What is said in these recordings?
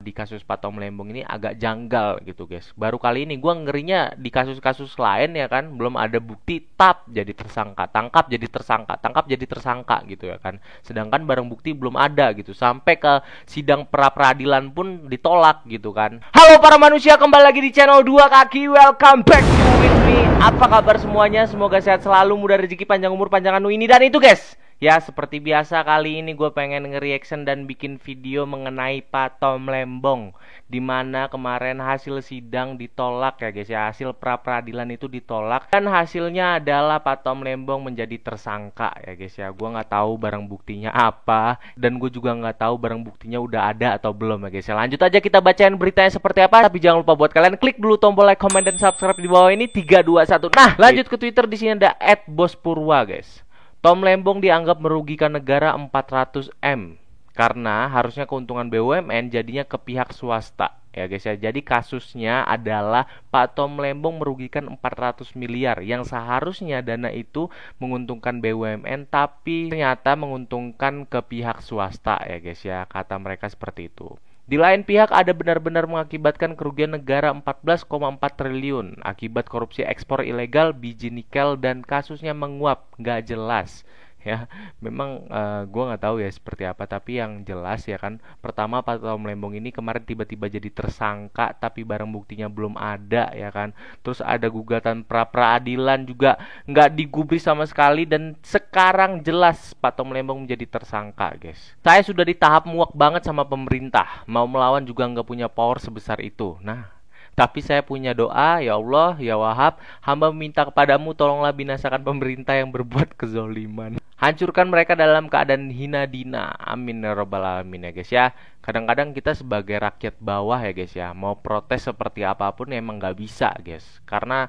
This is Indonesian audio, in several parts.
di kasus Pak Tom Lembong ini agak janggal gitu guys. Baru kali ini gue ngerinya di kasus-kasus lain ya kan, belum ada bukti tap jadi tersangka, tangkap jadi tersangka, tangkap jadi tersangka gitu ya kan. Sedangkan barang bukti belum ada gitu, sampai ke sidang pra peradilan pun ditolak gitu kan. Halo para manusia, kembali lagi di channel 2 kaki, welcome back to with me. Apa kabar semuanya? Semoga sehat selalu, mudah rezeki, panjang umur, panjang anu ini dan itu guys. Ya, seperti biasa kali ini gue pengen nge-reaction dan bikin video mengenai Pak Tom Lembong, dimana kemarin hasil sidang ditolak ya guys ya. Hasil pra-peradilan itu ditolak dan hasilnya adalah Pak Tom Lembong menjadi tersangka ya guys ya. Gue nggak tahu barang buktinya apa, dan gue juga nggak tahu barang buktinya udah ada atau belum ya guys ya. Lanjut aja kita bacain beritanya seperti apa. Tapi jangan lupa buat kalian klik dulu tombol like, comment, dan subscribe di bawah ini. 3, 2, 1. Nah, lanjut ke Twitter. Di sini ada @bospurwa guys. Tom Lembong dianggap merugikan negara 400 M karena harusnya keuntungan BUMN jadinya ke pihak swasta ya guys ya. Jadi kasusnya adalah Pak Tom Lembong merugikan 400 miliar yang seharusnya dana itu menguntungkan BUMN, tapi ternyata menguntungkan ke pihak swasta ya guys ya. Kata mereka seperti itu. Di lain pihak ada benar-benar mengakibatkan kerugian negara 14,4 triliun akibat korupsi ekspor ilegal biji nikel dan kasusnya menguap, nggak jelas ya. Memang gue nggak tahu ya seperti apa, tapi yang jelas ya kan, pertama Pak Tom Lembong ini kemarin tiba-tiba jadi tersangka tapi barang buktinya belum ada ya kan. Terus ada gugatan pra-peradilan juga nggak digubris sama sekali, dan sekarang jelas Pak Tom Lembong menjadi tersangka guys. Saya sudah di tahap muak banget sama pemerintah, mau melawan juga nggak punya power sebesar itu. Nah, tapi saya punya doa, ya Allah, ya Wahab, hamba meminta kepadamu, tolonglah binasakan pemerintah yang berbuat kezoliman. Hancurkan mereka dalam keadaan hina dina. Amin ya robbal alamin ya guys ya. Kadang-kadang kita sebagai rakyat bawah ya guys ya, mau protes seperti apapun emang nggak bisa guys. Karena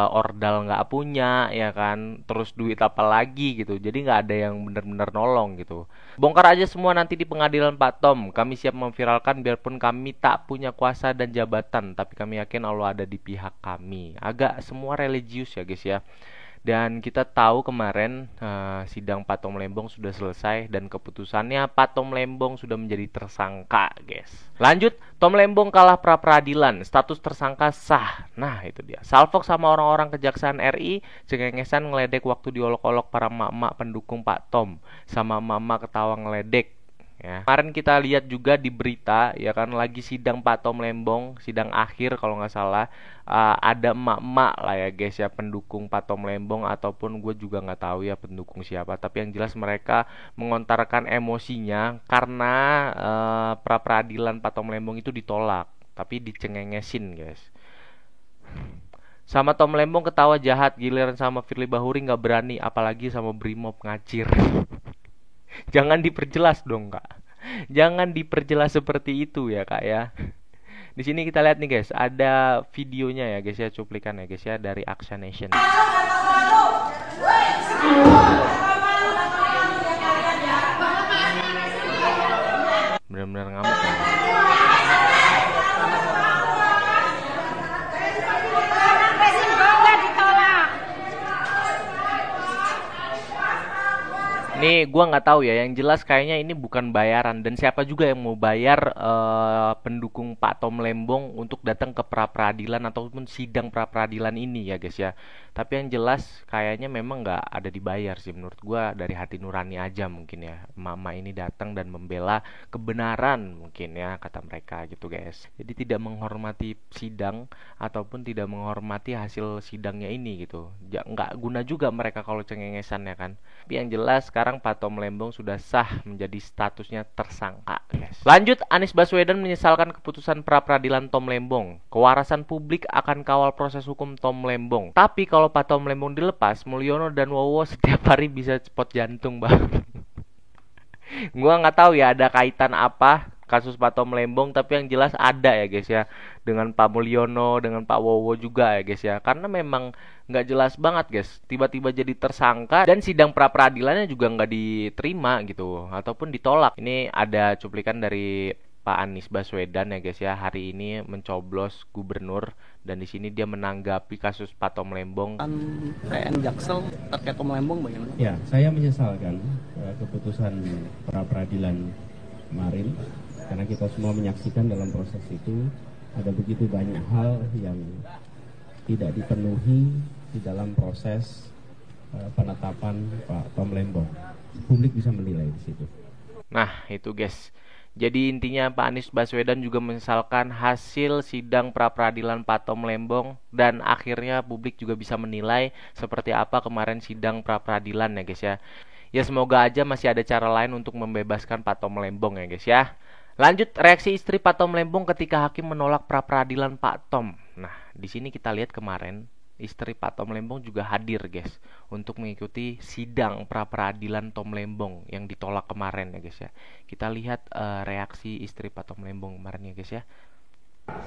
ordal nggak punya ya kan, terus duit apa lagi gitu. Jadi nggak ada yang benar-benar nolong gitu. Bongkar aja semua nanti di pengadilan Pak Tom. Kami siap memviralkan biarpun kami tak punya kuasa dan jabatan, tapi kami yakin Allah ada di pihak kami. Agak semua religius ya guys ya. Dan kita tahu kemarin sidang Pak Tom Lembong sudah selesai dan keputusannya Pak Tom Lembong sudah menjadi tersangka guys. Lanjut, Tom Lembong kalah pra peradilan, status tersangka sah. Nah itu dia, salfok sama orang-orang Kejaksaan RI cengengesan ngeledek waktu diolok-olok para emak-emak pendukung Pak Tom, sama emak-emak ketawa ngeledek ya. Kemarin kita lihat juga di berita ya kan, lagi sidang Pak Tom Lembong, sidang akhir kalau nggak salah. Ada emak-emak lah ya guys ya, pendukung Pak Tom Lembong, ataupun gue juga nggak tahu ya pendukung siapa, tapi yang jelas mereka mengontarkan emosinya karena pra peradilan Pak Tom Lembong itu ditolak, tapi dicengengesin guys. Sama Tom Lembong ketawa jahat, giliran sama Firly Bahuri nggak berani, apalagi sama Brimob ngacir. Jangan diperjelas dong kak, jangan diperjelas seperti itu ya kak ya. Di sini kita lihat nih guys, ada videonya ya guys ya, cuplikan ya guys ya, dari Action Nation. Benar-benar ngamuk ya. Ini gua nggak tahu ya, yang jelas kayaknya ini bukan bayaran, dan siapa juga yang mau bayar pendukung Pak Tom Lembong untuk datang ke pra peradilan ataupun sidang pra peradilan ini ya guys ya. Tapi yang jelas kayaknya memang nggak ada dibayar sih menurut gua, dari hati nurani aja mungkin ya mama ini datang dan membela kebenaran mungkin ya, kata mereka gitu guys. Jadi tidak menghormati sidang ataupun tidak menghormati hasil sidangnya ini gitu. Nggak guna juga mereka kalau cengengesan ya kan. Tapi yang jelas sekarang Pak Tom Lembong sudah sah menjadi statusnya tersangka guys. Lanjut, Anies Baswedan menyesalkan keputusan pra peradilan Tom Lembong. Kewarasan publik akan kawal proses hukum Tom Lembong. Tapi kalau Pak Tom Lembong dilepas, Mulyono dan Wowo setiap hari bisa spot jantung bang. Gua nggak tahu ya ada kaitan apa kasus Pak Tom Lembong, tapi yang jelas ada ya guys ya, dengan Pak Mulyono, dengan Pak Wowo juga ya guys ya. Karena memang nggak jelas banget guys, tiba-tiba jadi tersangka dan sidang pra peradilannya juga nggak diterima gitu ataupun ditolak. Ini ada cuplikan dari Pak Anies Baswedan ya guys ya, hari ini mencoblos gubernur, dan di sini dia menanggapi kasus Pak Tom Lembong. PN Jaksel terkait Tom Lembong bagaimana? Ya, saya menyesalkan keputusan pra peradilan kemarin karena kita semua menyaksikan dalam proses itu ada begitu banyak hal yang tidak dipenuhi di dalam proses penetapan Pak Tom Lembong. Publik bisa menilai di situ. Nah, itu guys. Jadi intinya Pak Anies Baswedan juga menyesalkan hasil sidang pra-peradilan Pak Tom Lembong, dan akhirnya publik juga bisa menilai seperti apa kemarin sidang pra-peradilan ya guys ya. Ya semoga aja masih ada cara lain untuk membebaskan Pak Tom Lembong ya guys ya. Lanjut, reaksi istri Pak Tom Lembong ketika hakim menolak pra-peradilan Pak Tom. Nah, di sini kita lihat kemarin istri Pak Tom Lembong juga hadir guys untuk mengikuti sidang pra-peradilan Tom Lembong yang ditolak kemarin ya guys ya. Kita lihat reaksi istri Pak Tom Lembong kemarin ya guys ya.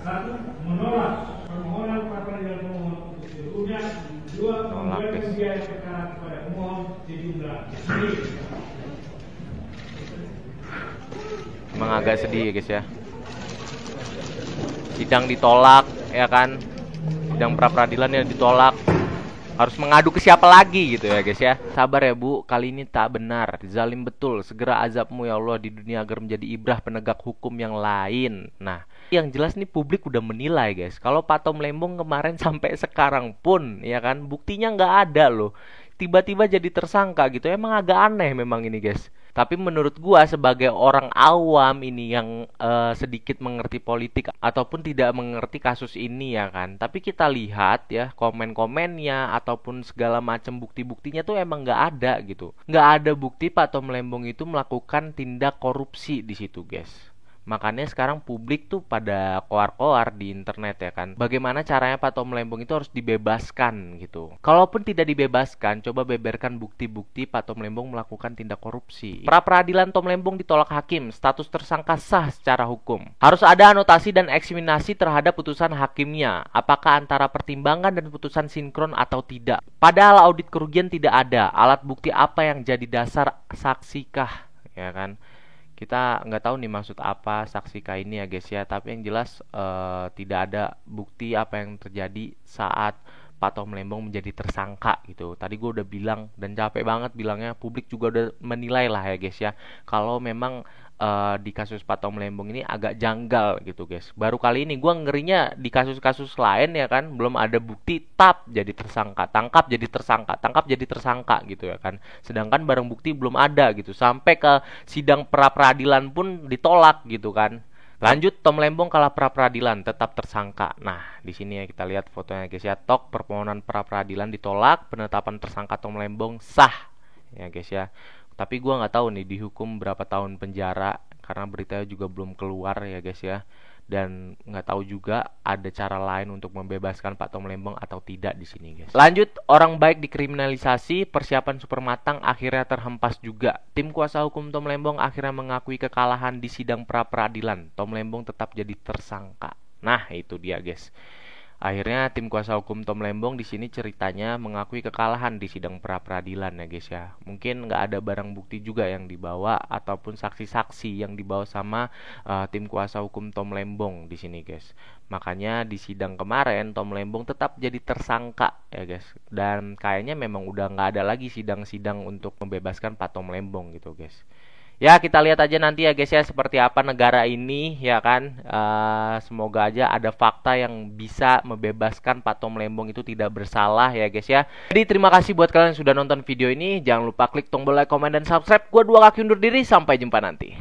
Satu, menolak permohonan pra-peradilan pemohon untuk seluruhnya. Dua, memberikan biaya perkara kepada pemohon sejumlah Emang agak sedih ya guys ya. Sidang ditolak ya kan. Sidang pra-peradilan yang ditolak. Harus mengadu ke siapa lagi gitu ya guys ya. Sabar ya Bu, kali ini tak benar. Zalim betul, segera azabmu ya Allah di dunia agar menjadi ibrah penegak hukum yang lain. Nah, yang jelas nih publik udah menilai guys. Kalau Pak Tom Lembong kemarin sampai sekarang pun ya kan buktinya nggak ada loh. Tiba-tiba jadi tersangka gitu. Emang agak aneh memang ini guys. Tapi menurut gua sebagai orang awam ini yang sedikit mengerti politik ataupun tidak mengerti kasus ini ya kan. Tapi kita lihat ya komen-komennya ataupun segala macam bukti-buktinya tuh emang nggak ada gitu. Nggak ada bukti Pak Tom Lembong itu melakukan tindak korupsi di situ guys. Makanya sekarang publik tuh pada koar-koar di internet ya kan. Bagaimana caranya Pak Tom Lembong itu harus dibebaskan gitu. Kalaupun tidak dibebaskan, coba beberkan bukti-bukti Pak Tom Lembong melakukan tindak korupsi. Pra-peradilan Tom Lembong ditolak hakim, status tersangka sah secara hukum. Harus ada anotasi dan eksaminasi terhadap putusan hakimnya. Apakah antara pertimbangan dan putusan sinkron atau tidak. Padahal audit kerugian tidak ada. Alat bukti apa yang jadi dasar saksikah ya kan. Kita nggak tahu nih maksud apa saksi K ini ya guys ya. Tapi yang jelas tidak ada bukti apa yang terjadi saat Pak Tom Lembong menjadi tersangka gitu. Tadi gue udah bilang dan capek banget bilangnya, publik juga udah menilai lah ya guys ya. Kalau memang di kasus Pak Tom Lembong ini agak janggal gitu guys. Baru kali ini gue ngerinya di kasus-kasus lain ya kan belum ada bukti tap jadi tersangka, tangkap jadi tersangka, tangkap jadi tersangka gitu ya kan. Sedangkan barang bukti belum ada gitu. Sampai ke sidang pra-peradilan pun ditolak gitu kan. Lanjut, Tom Lembong kalah pra-peradilan, tetap tersangka. Nah, di sini ya kita lihat fotonya guys ya. Tok permohonan pra-peradilan ditolak, penetapan tersangka Tom Lembong sah. Ya guys ya. Tapi gua nggak tahu nih dihukum berapa tahun penjara karena beritanya juga belum keluar ya guys ya. Dan nggak tahu juga ada cara lain untuk membebaskan Pak Tom Lembong atau tidak di sini guys. Lanjut, orang baik dikriminalisasi, persiapan super matang akhirnya terhempas juga. Tim kuasa hukum Tom Lembong akhirnya mengakui kekalahan di sidang pra-peradilan. Tom Lembong tetap jadi tersangka. Nah, itu dia guys. Akhirnya tim kuasa hukum Tom Lembong di sini ceritanya mengakui kekalahan di sidang pra-peradilan ya guys ya. Mungkin nggak ada barang bukti juga yang dibawa ataupun saksi-saksi yang dibawa sama tim kuasa hukum Tom Lembong di sini guys. Makanya di sidang kemarin Tom Lembong tetap jadi tersangka ya guys. Dan kayaknya memang udah nggak ada lagi sidang-sidang untuk membebaskan Pak Tom Lembong gitu guys. Ya kita lihat aja nanti ya guys ya seperti apa negara ini ya kan. Semoga aja ada fakta yang bisa membebaskan Pak Tom Lembong itu tidak bersalah ya guys ya. Jadi terima kasih buat kalian yang sudah nonton video ini. Jangan lupa klik tombol like, komen, dan subscribe. Gua Dua Kaki undur diri, sampai jumpa nanti.